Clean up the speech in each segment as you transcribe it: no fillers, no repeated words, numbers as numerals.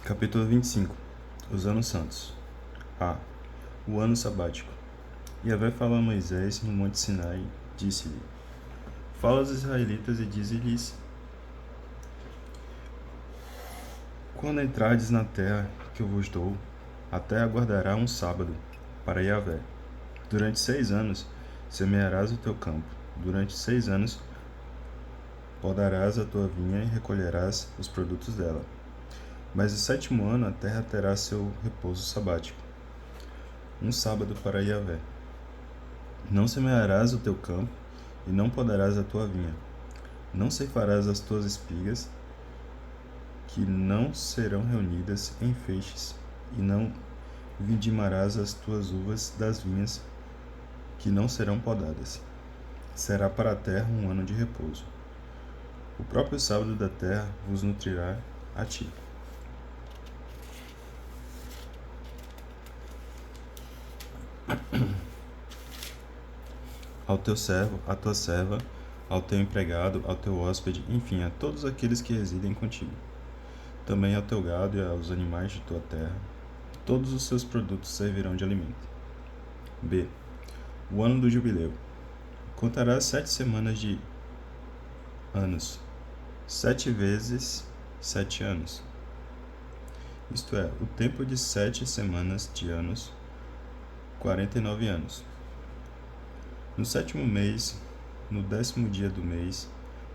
Capítulo 25. Os anos santos. A. O ano sabático. Yahvé falou a Moisés no monte Sinai, disse-lhe: Fala aos israelitas e dize-lhes: Quando entrardes na terra que eu vos dou, a terra guardará um sábado para Yahvé. Durante 6 anos semearás o teu campo. Durante 6 anos podarás a tua vinha e recolherás os produtos dela. Mas no 7º ano a terra terá seu repouso sabático, um sábado para Yahvé. Não semearás o teu campo, e não podarás a tua vinha. Não ceifarás as tuas espigas, que não serão reunidas em feixes, e não vindimarás as tuas uvas das vinhas, que não serão podadas. Será para a terra um ano de repouso. O próprio sábado da terra vos nutrirá a ti. Ao teu servo, à tua serva, ao teu empregado, ao teu hóspede, enfim, a todos aqueles que residem contigo. Também ao teu gado e aos animais de tua terra, todos os seus produtos servirão de alimento. B. O ano do jubileu. Contarás 7 semanas de anos, 7 vezes 7 anos. Isto é, o tempo de 7 semanas de anos, 49 anos. No 7º mês, no 10º dia do mês,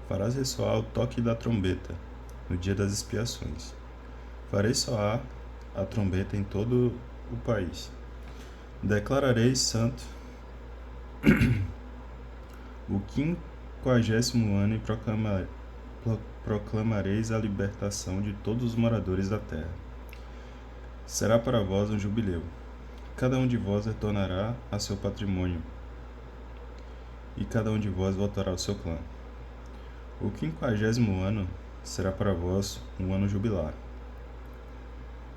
farás ressoar o toque da trombeta, no dia das expiações. Farei soar a trombeta em todo o país. Declarareis santo o 50º ano e proclamareis a libertação de todos os moradores da terra. Será para vós um jubileu. Cada um de vós retornará a seu patrimônio, e cada um de vós voltará ao seu clã. O 50º ano será para vós um ano jubilar.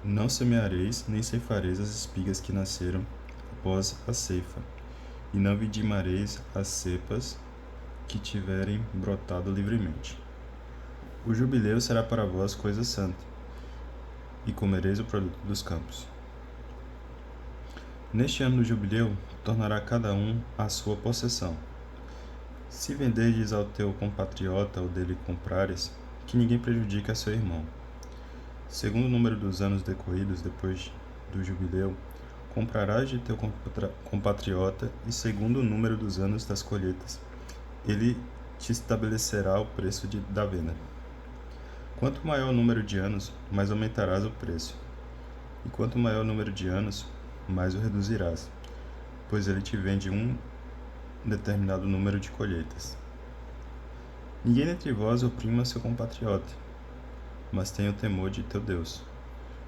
Não semeareis, nem ceifareis as espigas que nasceram após a ceifa, e não vidimareis as cepas que tiverem brotado livremente. O jubileu será para vós coisa santa, e comereis o produto dos campos. Neste ano do jubileu, tornará cada um a sua possessão. Se venderdes ao teu compatriota ou dele comprares, que ninguém prejudique a seu irmão. Segundo o número dos anos decorridos depois do jubileu, comprarás de teu compatriota, e segundo o número dos anos das colheitas, ele te estabelecerá o preço da venda. Quanto maior o número de anos, mais aumentarás o preço, e quanto maior o número de anos, mais o reduzirás, pois ele te vende um determinado número de colheitas. Ninguém entre vós oprima seu compatriota, mas tenha o temor de teu Deus,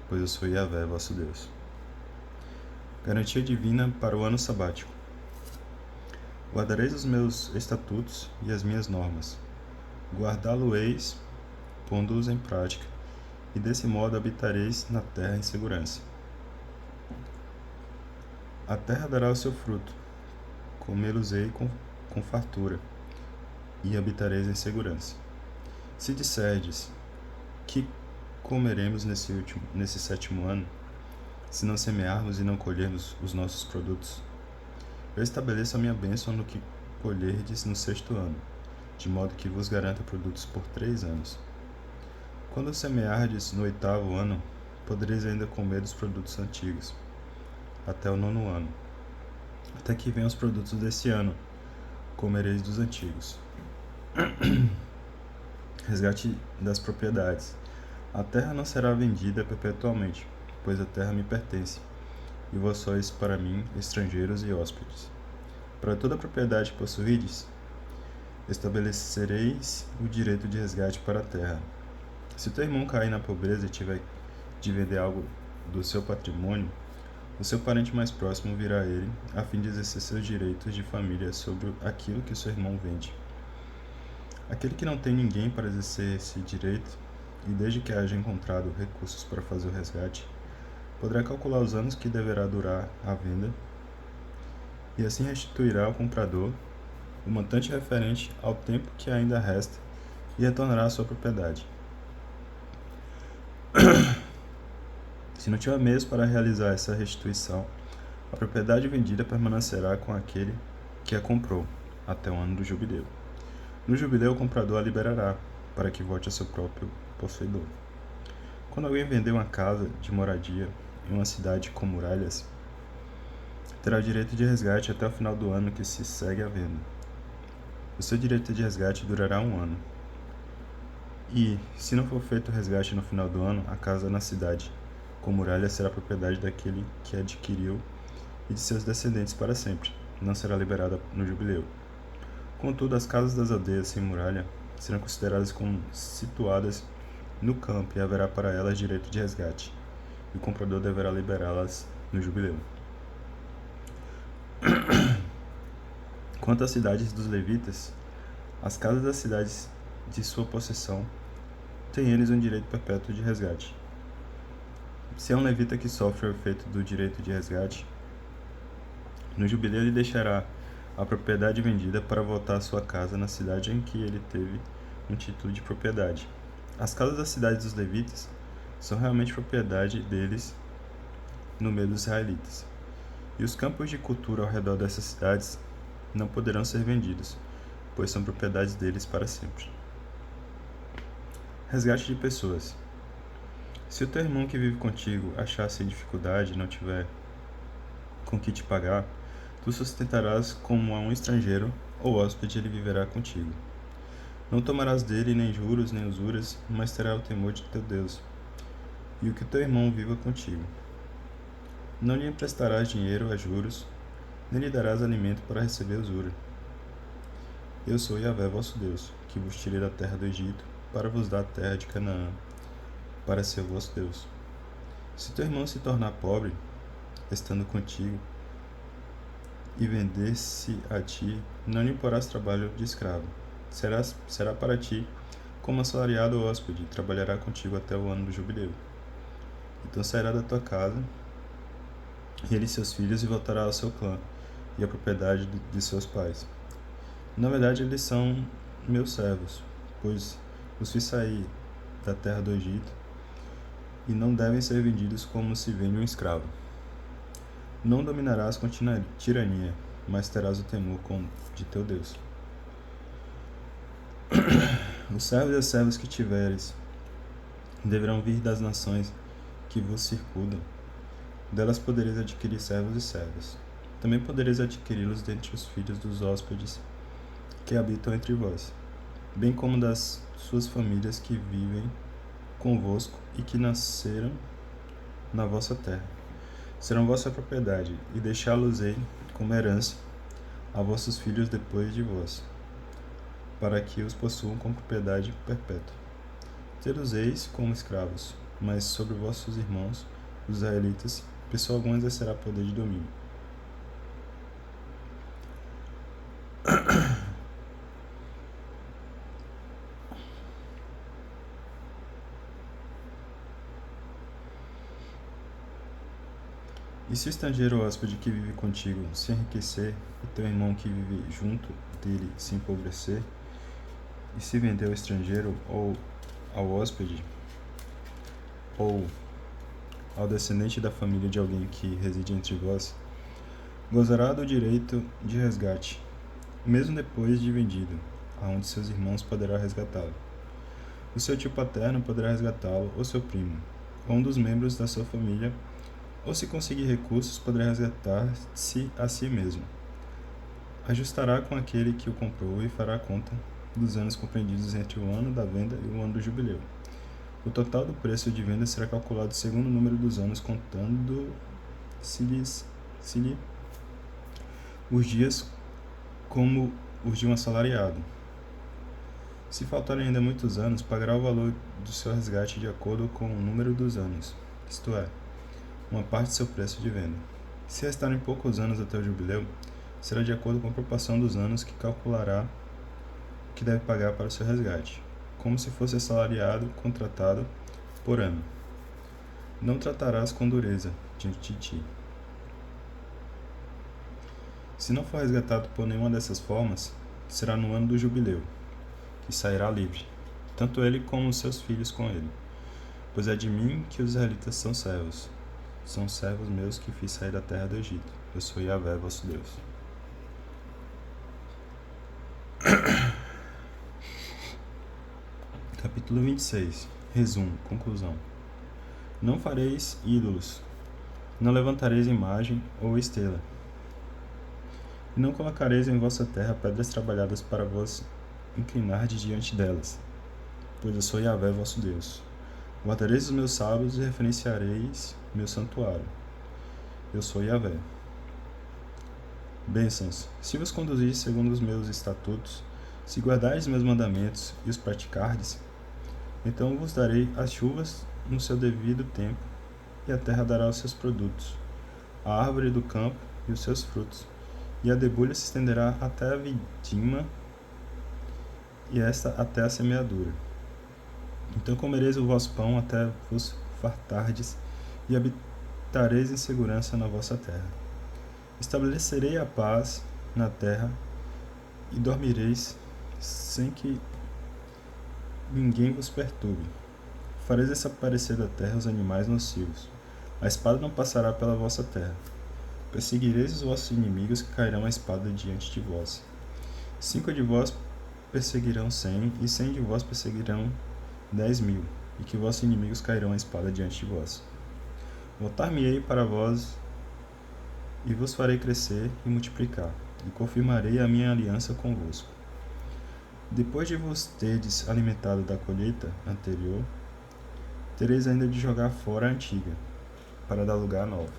pois eu sou Yahvé, vosso Deus. Garantia divina para o ano sabático. Guardareis os meus estatutos e as minhas normas. Guardá-lo-eis, pondo-os em prática, e desse modo habitareis na terra em segurança. A terra dará o seu fruto, comê-los-ei com fartura, e habitareis em segurança. Se disserdes: que comeremos nesse 7º ano, se não semearmos e não colhermos os nossos produtos? Eu estabeleço a minha bênção no que colherdes no 6º ano, de modo que vos garanta produtos por 3 anos. Quando semeardes no 8º ano, podereis ainda comer dos produtos antigos, até o 9º ano. Até que venham os produtos desse ano, comereis dos antigos. Resgate das propriedades. A terra não será vendida perpetuamente, pois a terra me pertence, e vós sois para mim estrangeiros e hóspedes. Para toda a propriedade que possuídes, estabelecereis o direito de resgate para a terra. Se teu irmão cair na pobreza e tiver de vender algo do seu patrimônio, o seu parente mais próximo virá a ele, a fim de exercer seus direitos de família sobre aquilo que o seu irmão vende. Aquele que não tem ninguém para exercer esse direito, e desde que haja encontrado recursos para fazer o resgate, poderá calcular os anos que deverá durar a venda, e assim restituirá ao comprador o montante referente ao tempo que ainda resta e retornará à sua propriedade. Se não tiver meios para realizar essa restituição, a propriedade vendida permanecerá com aquele que a comprou, até o ano do jubileu. No jubileu, o comprador a liberará, para que volte ao seu próprio possuidor. Quando alguém vender uma casa de moradia em uma cidade com muralhas, terá o direito de resgate até o final do ano que se segue à venda. O seu direito de resgate durará 1 ano. E, se não for feito o resgate no final do ano, a casa na cidade com muralhas será propriedade daquele que a adquiriu e de seus descendentes para sempre. Não será liberada no jubileu. Contudo, as casas das aldeias sem muralha serão consideradas como situadas no campo e haverá para elas direito de resgate, e o comprador deverá liberá-las no jubileu. Quanto às cidades dos levitas, as casas das cidades de sua possessão têm eles um direito perpétuo de resgate. Se é um levita que sofre o efeito do direito de resgate, no jubileu ele deixará a propriedade vendida para voltar à sua casa na cidade em que ele teve um título de propriedade. As casas das cidades dos levitas são realmente propriedade deles no meio dos israelitas. E os campos de cultura ao redor dessas cidades não poderão ser vendidos, pois são propriedades deles para sempre. Resgate de pessoas. Se o teu irmão que vive contigo achar-se em dificuldade e não tiver com que te pagar, tu sustentarás como a um estrangeiro ou hóspede, ele viverá contigo. Não tomarás dele nem juros nem usuras, mas terá o temor de teu Deus, e o que teu irmão viva contigo. Não lhe emprestarás dinheiro a juros, nem lhe darás alimento para receber usura. Eu sou Yahvé vosso Deus, que vos tirei da terra do Egito, para vos dar a terra de Canaã, para ser o vosso Deus. Se teu irmão se tornar pobre, estando contigo, e vender-se a ti, não lhe imporás trabalho de escravo. Será para ti como assalariado ou hóspede, e trabalhará contigo até o ano do jubileu. Então sairá da tua casa, ele e seus filhos, e voltará ao seu clã e à propriedade de seus pais. Na verdade, eles são meus servos, pois os fiz sair da terra do Egito, e não devem ser vendidos como se vende um escravo. Não dominarás com tirania, mas terás o temor de teu Deus. Os servos e as servas que tiveres deverão vir das nações que vos circundam. Delas podereis adquirir servos e servas. Também podereis adquiri-los dentre os filhos dos hóspedes que habitam entre vós, bem como das suas famílias que vivem convosco e que nasceram na vossa terra. Serão vossa propriedade, e deixá-los-ei como herança a vossos filhos depois de vós, para que os possuam como propriedade perpétua. Tê-los-eis como escravos, mas sobre vossos irmãos, os israelitas, pessoa alguma exercerá poder de domínio. E se o estrangeiro ou hóspede que vive contigo se enriquecer, e teu irmão que vive junto dele se empobrecer, e se vender ao estrangeiro ou ao hóspede, ou ao descendente da família de alguém que reside entre vós, gozará do direito de resgate, mesmo depois de vendido, aonde seus irmãos poderá resgatá-lo. O seu tio paterno poderá resgatá-lo, ou seu primo, ou um dos membros da sua família, ou se conseguir recursos, poderá resgatar-se a si mesmo. Ajustará com aquele que o comprou e fará conta dos anos compreendidos entre o ano da venda e o ano do jubileu. O total do preço de venda será calculado segundo o número dos anos, contando-se-lhe os dias como os de um assalariado. Se faltarem ainda muitos anos, pagará o valor do seu resgate de acordo com o número dos anos, isto é, uma parte de seu preço de venda. Se restarem poucos anos até o jubileu, será de acordo com a proporção dos anos que calculará o que deve pagar para o seu resgate, como se fosse assalariado contratado por ano. Não tratarás com dureza diante de ti. Se não for resgatado por nenhuma dessas formas, será no ano do jubileu, que sairá livre, tanto ele como os seus filhos com ele, pois é de mim que os israelitas são servos. São servos meus que fiz sair da terra do Egito. Eu sou Yahvé, vosso Deus. Capítulo 26. Resumo, conclusão. Não fareis ídolos, não levantareis imagem ou estrela, e não colocareis em vossa terra pedras trabalhadas para vos inclinardes diante delas, pois eu sou Yahvé, vosso Deus. Guardareis os meus sábados e referenciareis meu santuário. Eu sou Yahvé. Bênçãos, se vos conduzis segundo os meus estatutos, se guardardes meus mandamentos e os praticardes, então vos darei as chuvas no seu devido tempo, e a terra dará os seus produtos, a árvore do campo e os seus frutos, e a debulha se estenderá até a vindima, e esta até a semeadura. Então comereis o vosso pão até vos fartardes, e habitareis em segurança na vossa terra. Estabelecerei a paz na terra, e dormireis sem que ninguém vos perturbe. Fareis desaparecer da terra os animais nocivos. A espada não passará pela vossa terra. Perseguireis os vossos inimigos, que cairão a espada diante de vós. 5 de vós perseguirão 100, e 100 de vós perseguirão 10.000, e que vossos inimigos cairão a espada diante de vós. Voltar-me-ei para vós, e vos farei crescer e multiplicar, e confirmarei a minha aliança convosco. Depois de vos terdes alimentado da colheita anterior, tereis ainda de jogar fora a antiga, para dar lugar à nova.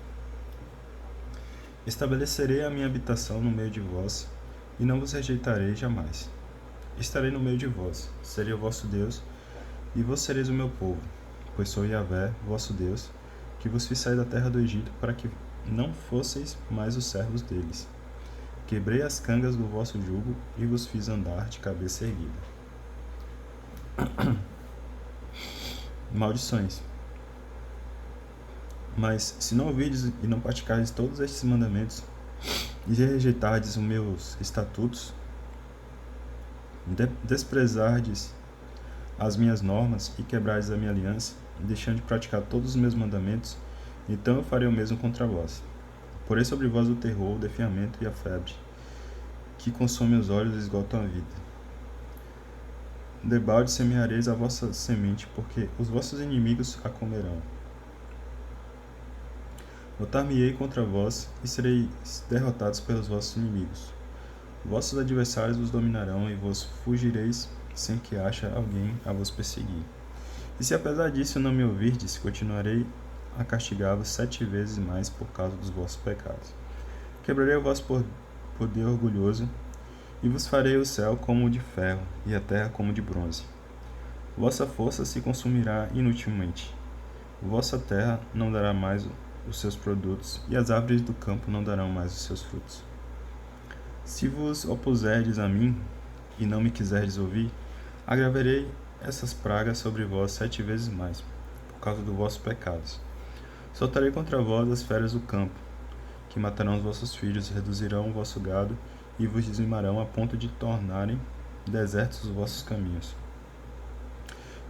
Estabelecerei a minha habitação no meio de vós, e não vos rejeitarei jamais. Estarei no meio de vós, serei o vosso Deus, e vós sereis o meu povo, pois sou Yahvé, vosso Deus, que vos fiz sair da terra do Egito, para que não fosseis mais os servos deles. Quebrei as cangas do vosso jugo, e vos fiz andar de cabeça erguida. Maldições. Mas, se não ouvirdes e não praticardes todos estes mandamentos, e rejeitardes os meus estatutos, desprezardes as minhas normas e quebrardes a minha aliança, deixando de praticar todos os meus mandamentos, então eu farei o mesmo contra vós. Porei sobre vós o terror, o definhamento e a febre, que consome os olhos e esgotam a vida. Debalde semeareis a vossa semente, porque os vossos inimigos a comerão. Voltar-me-ei contra vós, e sereis derrotados pelos vossos inimigos. Vossos adversários vos dominarão, e vos fugireis, sem que haja alguém a vos perseguir. E se apesar disso não me ouvirdes, continuarei a castigar-vos 7 vezes mais por causa dos vossos pecados. Quebrarei o vosso poder orgulhoso, e vos farei o céu como de ferro, e a terra como de bronze. Vossa força se consumirá inutilmente. Vossa terra não dará mais os seus produtos, e as árvores do campo não darão mais os seus frutos. Se vos opuserdes a mim, e não me quiserdes ouvir, agravarei essas pragas sobre vós 7 vezes mais, por causa dos vossos pecados. Soltarei contra vós as feras do campo, que matarão os vossos filhos, reduzirão o vosso gado, e vos dizimarão a ponto de tornarem desertos os vossos caminhos.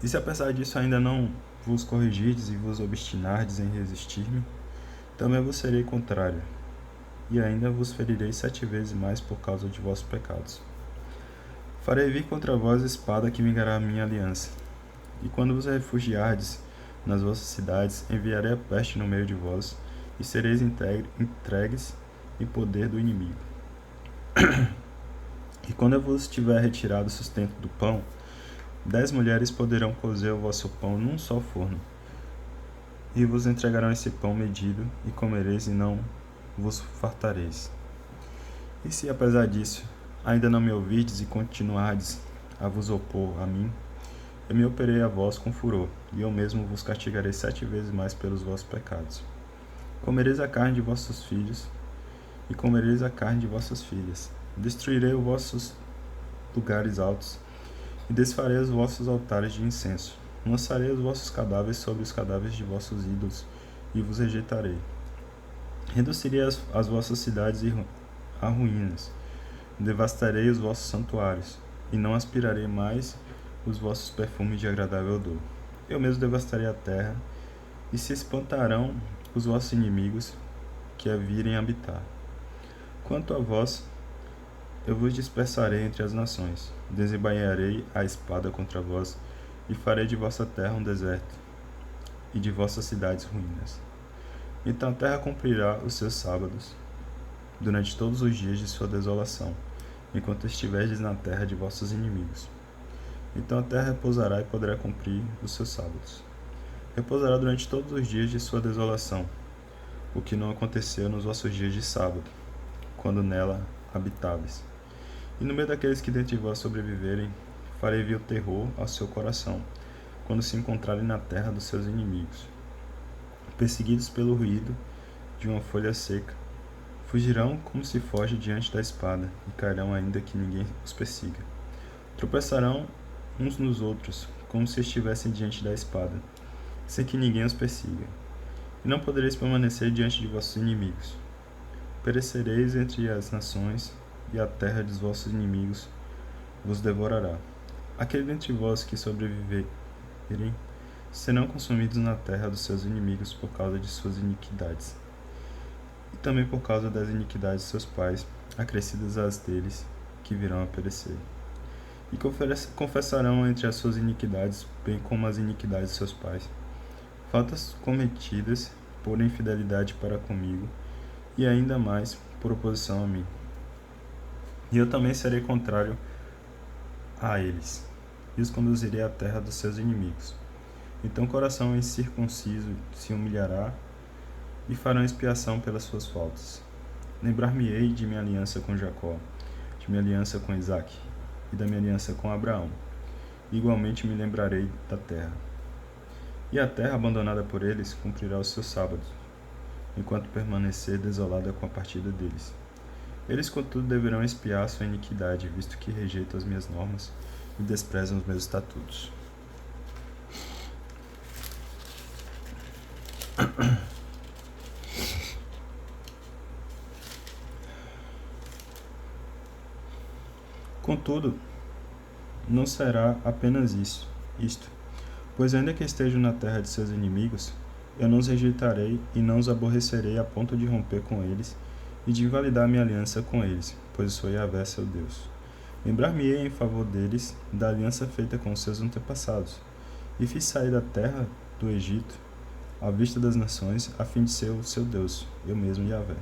E se apesar disso ainda não vos corrigirdes e vos obstinardes em resistir-me, também vos serei contrário, e ainda vos ferirei 7 vezes mais por causa de vossos pecados. Farei vir contra vós a espada que vingará a minha aliança, e quando vos refugiardes nas vossas cidades, enviarei a peste no meio de vós, e sereis entregues em poder do inimigo. E quando eu vos tiver retirado o sustento do pão, 10 mulheres poderão cozer o vosso pão num só forno, e vos entregarão esse pão medido, e comereis e não vos fartareis. E se apesar disso ainda não me ouvirdes e continuardes a vos opor a mim, eu me operei a vós com furor, e eu mesmo vos castigarei 7 vezes mais pelos vossos pecados. Comereis a carne de vossos filhos, e comereis a carne de vossas filhas. Destruirei os vossos lugares altos, e desfarei os vossos altares de incenso. Lançarei os vossos cadáveres sobre os cadáveres de vossos ídolos, e vos rejeitarei. Reduzirei as vossas cidades a ruínas. Devastarei os vossos santuários, e não aspirarei mais os vossos perfumes de agradável odor. eu mesmo devastarei a terra, e se espantarão os vossos inimigos que a virem habitar. Quanto a vós, eu vos dispersarei entre as nações, desembainharei a espada contra vós, e farei de vossa terra um deserto, e de vossas cidades ruínas. Então a terra cumprirá os seus sábados, durante todos os dias de sua desolação, enquanto estiverdes na terra de vossos inimigos. Então a terra repousará e poderá cumprir os seus sábados. Repousará durante todos os dias de sua desolação, o que não aconteceu nos vossos dias de sábado, quando nela habitáveis. E no meio daqueles que dentre vós sobreviverem, farei vir o terror ao seu coração, quando se encontrarem na terra dos seus inimigos. Perseguidos pelo ruído de uma folha seca, fugirão como se foge diante da espada, e cairão ainda que ninguém os persiga. Tropeçarão uns nos outros, como se estivessem diante da espada, sem que ninguém os persiga. E não podereis permanecer diante de vossos inimigos. Perecereis entre as nações, e a terra dos vossos inimigos vos devorará. Aqueles dentre vós que sobreviverem serão consumidos na terra dos seus inimigos por causa de suas iniquidades, e também por causa das iniquidades de seus pais, acrescidas às deles, que virão a perecer. E confessarão entre as suas iniquidades, bem como as iniquidades de seus pais, faltas cometidas por infidelidade para comigo, e ainda mais por oposição a mim. E eu também serei contrário a eles, e os conduzirei à terra dos seus inimigos. Então o coração incircunciso se humilhará, e farão expiação pelas suas faltas. Lembrar-me-ei de minha aliança com Jacó, de minha aliança com Isaque, e da minha aliança com Abraão. Igualmente me lembrarei da terra. E a terra abandonada por eles cumprirá os seus sábados, enquanto permanecer desolada com a partida deles. Eles, contudo, deverão expiar sua iniquidade, visto que rejeitam as minhas normas e desprezam os meus estatutos. Contudo, não será apenas isto, pois ainda que estejam na terra de seus inimigos, eu não os rejeitarei e não os aborrecerei a ponto de romper com eles e de invalidar minha aliança com eles, pois sou Yahvé seu Deus. Lembrar-me-ei em favor deles da aliança feita com seus antepassados, e fiz sair da terra do Egito, à vista das nações, a fim de ser o seu Deus, eu mesmo Yahvé.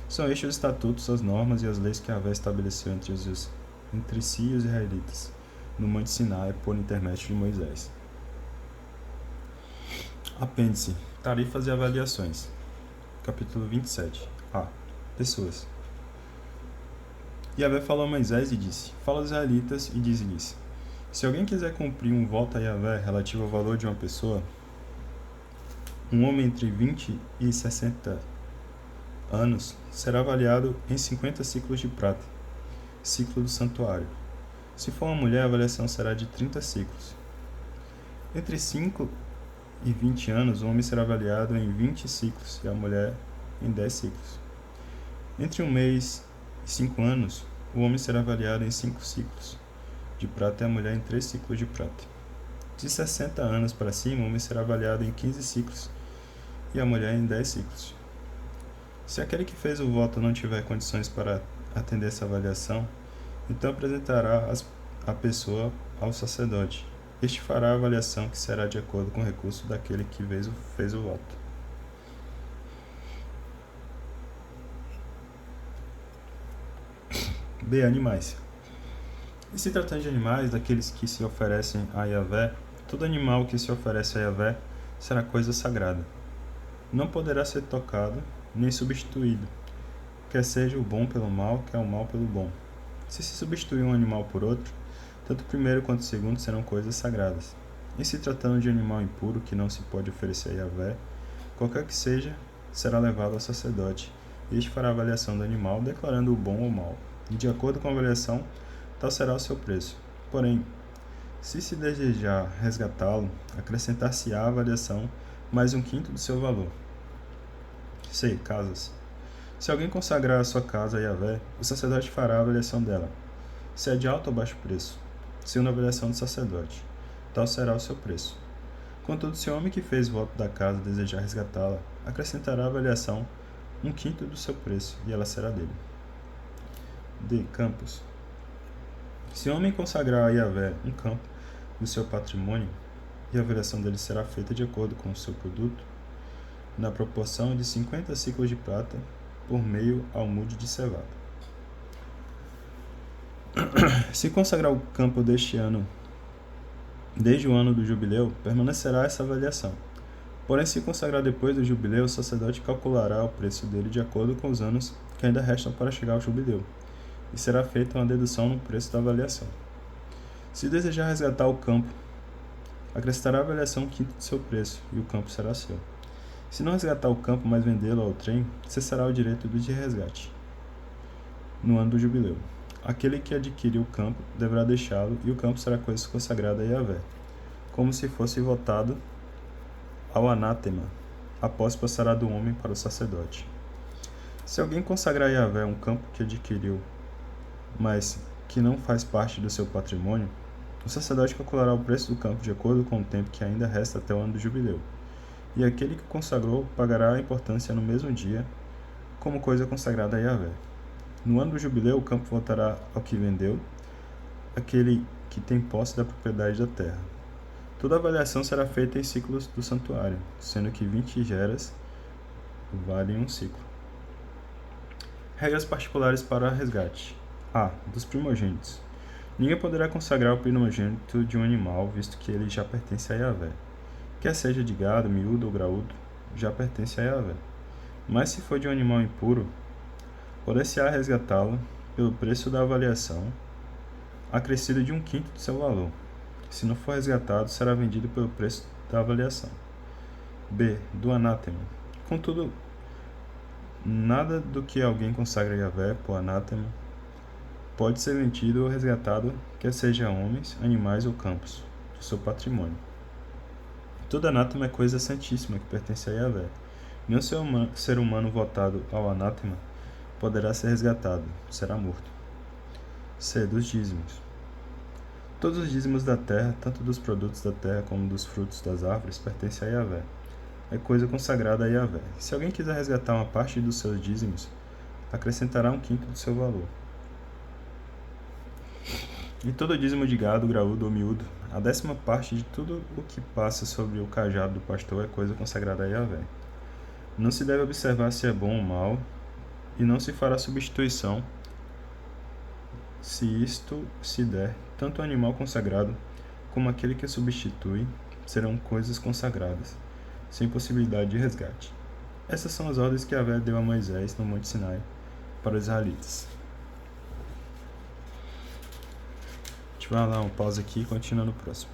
São estes os estatutos, as normas e as leis que Yahvé estabeleceu entre si e os israelitas, no Monte Sinai, por intermédio de Moisés. Apêndice: Tarifas e avaliações. Capítulo 27. A. Pessoas. Yahvé falou a Moisés e disse: Fala aos israelitas e diz-lhes: Se alguém quiser cumprir um voto a Yahvé relativo ao valor de uma pessoa, um homem entre 20 e 60 anos será avaliado em 50 ciclos de prata, ciclo do santuário. Se for uma mulher, a avaliação será de 30 ciclos. Entre 5 e 20 anos, o homem será avaliado em 20 ciclos e a mulher em 10 ciclos. Entre 1 mês e 5 anos, o homem será avaliado em 5 ciclos de prata e a mulher em 3 ciclos de prata. De 60 anos para cima, o homem será avaliado em 15 ciclos e a mulher em 10 ciclos. Se aquele que fez o voto não tiver condições para atender essa avaliação, então apresentará a pessoa ao sacerdote. Este fará a avaliação, que será de acordo com o recurso daquele que fez o voto. B. Animais. E se tratando de animais, daqueles que se oferecem a Yahvé, todo animal que se oferece a Yahvé será coisa sagrada. Não poderá ser tocado nem substituído, quer seja o bom pelo mal, quer o mal pelo bom. Se substituir um animal por outro, tanto o primeiro quanto o segundo serão coisas sagradas. E se tratando de animal impuro que não se pode oferecer a Yahvé, qualquer que seja, será levado ao sacerdote, e este fará a avaliação do animal, declarando o bom ou mal. E de acordo com a avaliação, tal será o seu preço. Porém, se desejar resgatá-lo, acrescentar-se-á a avaliação mais 1/5 do seu valor. C. Casas. Se alguém consagrar a sua casa a Yahvé, o sacerdote fará a avaliação dela, se é de alto ou baixo preço, segundo a avaliação do sacerdote. Tal será o seu preço. Contudo, se o homem que fez voto da casa desejar resgatá-la, acrescentará à avaliação 1/5 do seu preço, e ela será dele. D. Campos. Se o homem consagrar a Yahvé um campo do seu patrimônio, e a avaliação dele será feita de acordo com o seu produto, na proporção de 50 ciclos de prata por meio almude de cevada. Se consagrar o campo deste ano, desde o ano do jubileu, permanecerá essa avaliação. Porém, se consagrar depois do jubileu, o sacerdote calculará o preço dele de acordo com os anos que ainda restam para chegar ao jubileu, e será feita uma dedução no preço da avaliação. Se desejar resgatar o campo, acrescentará a avaliação 1/5 do seu preço, e o campo será seu. Se não resgatar o campo, mas vendê-lo ao trem, cessará o direito de resgate no ano do jubileu. Aquele que adquiriu o campo deverá deixá-lo, e o campo será coisa consagrada a Yahvé, como se fosse votado ao anátema, após passará do homem para o sacerdote. Se alguém consagrar a Yahvé um campo que adquiriu, mas que não faz parte do seu patrimônio, o sacerdote calculará o preço do campo de acordo com o tempo que ainda resta até o ano do jubileu, e aquele que o consagrou pagará a importância no mesmo dia, como coisa consagrada a Yahvé. No ano do jubileu, o campo voltará ao que vendeu, aquele que tem posse da propriedade da terra. Toda avaliação será feita em ciclos do santuário, sendo que 20 geras valem um ciclo. Regras particulares para resgate. A. Dos primogênitos. Ninguém poderá consagrar o primogênito de um animal, visto que ele já pertence a Yahvé. Quer seja de gado, miúdo ou graúdo, já pertence a Yahvé. Mas se for de um animal impuro, poder-se-á resgatá-lo pelo preço da avaliação, acrescido de 1/5 do seu valor. Se não for resgatado, será vendido pelo preço da avaliação. B. Do anátema. Contudo, nada do que alguém consagra a Yahvé por anátema pode ser vendido ou resgatado, quer seja homens, animais ou campos, do seu patrimônio. Todo anátema é coisa santíssima que pertence a Yahvé. Nenhum ser humano votado ao anátema poderá ser resgatado, será morto. C. Dos dízimos. Todos os dízimos da terra, tanto dos produtos da terra como dos frutos das árvores, pertencem a Yahvé. É coisa consagrada a Yahvé. Se alguém quiser resgatar uma parte dos seus dízimos, acrescentará 1/5 do seu valor. E todo dízimo de gado, graúdo ou miúdo, a 10ª parte de tudo o que passa sobre o cajado do pastor é coisa consagrada a Yahvé. Não se deve observar se é bom ou mal, e não se fará substituição se isto se der. Tanto o animal consagrado como aquele que o substitui serão coisas consagradas, sem possibilidade de resgate. Essas são as ordens que Yahvé deu a Moisés no Monte Sinai para os israelitas. A gente vai lá, uma pausa aqui e continua no próximo.